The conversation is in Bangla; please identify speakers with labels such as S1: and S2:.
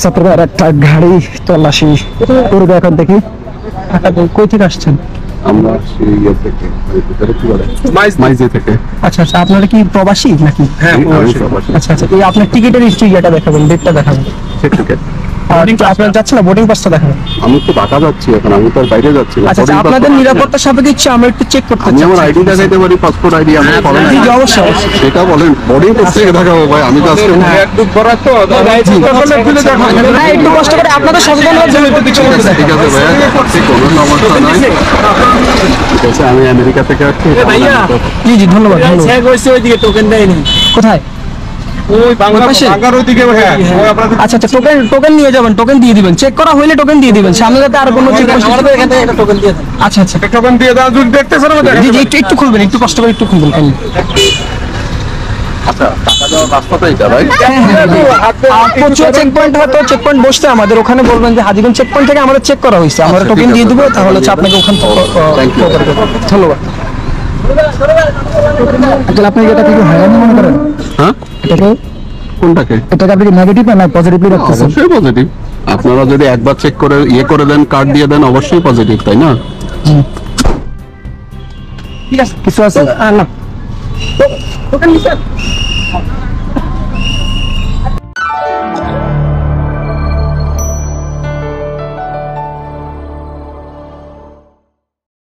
S1: ছাত্ররা একটা গাড়ি তল্লাশি করবে এখন দেখি। কই থেকে আসছেন?
S2: আমরা ইয়ে থেকে মাইজে থেকে।
S1: আচ্ছা আচ্ছা, আপনারা কি প্রবাসী নাকি?
S2: হ্যাঁ,
S1: আচ্ছা আচ্ছা, এই আপনার টিকিটের ইয়েটা দেখাবেন, ডেটটা দেখাবেন।
S2: টিকিট
S1: আপনার যাচ্ছে না, বোর্ডিং পাসটা দেখাবেন।
S2: আমি তো ঢাকা যাচ্ছি এখন, আমি তো বাইরে যাচ্ছি না।
S1: আচ্ছা আচ্ছা, আপনাদের নিরাপত্তা সাপেক্ষে ইচ্ছে আমরা একটু চেক করতে
S2: আমি
S1: চাই।
S2: আমার আইডি দেখাইতে পারি, পাসপোর্ট আইডি আমার করেন।
S1: জি জি, অবশ্যই।
S2: সেটা বলেন, বোর্ডিং পাস থেকে দেখাবো ভাই, আমি তো আজকে
S3: একটু বড় তো
S1: হ্যাঁ, একটু কষ্ট করে আপনাদের সচেতনতার জন্য একটু পিছনে
S2: ঠিক আছে ভাইয়া, ঠিক কোনো সমস্যা নাই। ঠিক আছে, আমি আমেরিকা থেকে আসছি।
S1: জি জি, ধন্যবাদ ধন্যবাদ।
S3: ওইদিকে টোকেন দেয়নি,
S1: কোথায়?
S3: ওই
S1: পাশে?
S3: বাংলার ওইদিকে। হ্যাঁ,
S1: আচ্ছা আচ্ছা, টোকেন নিয়ে যাবেন, টোকেন দিয়ে দিবেন, চেক করা হইলে টোকেন দিয়ে দিবেন, সামনে যাতে আর কোনো চেক পোস্ট।
S3: টোকেন দিয়ে দেন।
S1: আচ্ছা আচ্ছা,
S3: টোকেন দিয়ে দাও, যদি দেখতেছেন
S1: জি জি, একটু খুলবেন, একটু কষ্ট করে একটু খুলবেন।
S2: আচ্ছা, টাকা দেওয়ার রাস্তাটা এটা ভাই?
S1: পচুয়া চেক পয়েন্ট, হয়তো চেক পয়েন্ট বসতে আমাদের ওখানে বলবেন যে হাজীগঞ্জ চেক পয়েন্ট থেকে আমাদের চেক করা হয়েছে, আমরা
S2: আচ্ছা,
S1: টোকেন
S2: ঠিক
S1: দিয়ে
S2: আছে,
S1: দিব, তাহলে হচ্ছে
S2: দিয়ে
S1: আপনাকে ওখান থেকে
S2: Thank you.
S1: ধন্যবাদ। তাহলে আপনি এটা থেকে হয়রানি মনে করেন?
S2: হ্যাঁ,
S1: এটাকে
S2: কোনটাকে?
S1: এটাকে আপনি নেগেটিভ না পজিটিভলি রাখতেছেন?
S2: অবশ্যই পজিটিভ। আপনারা যদি একবার চেক করে ইয়ে করে দেন, কার্ড দিয়ে দেন, অবশ্যই পজিটিভ, তাই না?
S1: ঠিক আছে, কিছু আছে না? টোকেন নিছেন?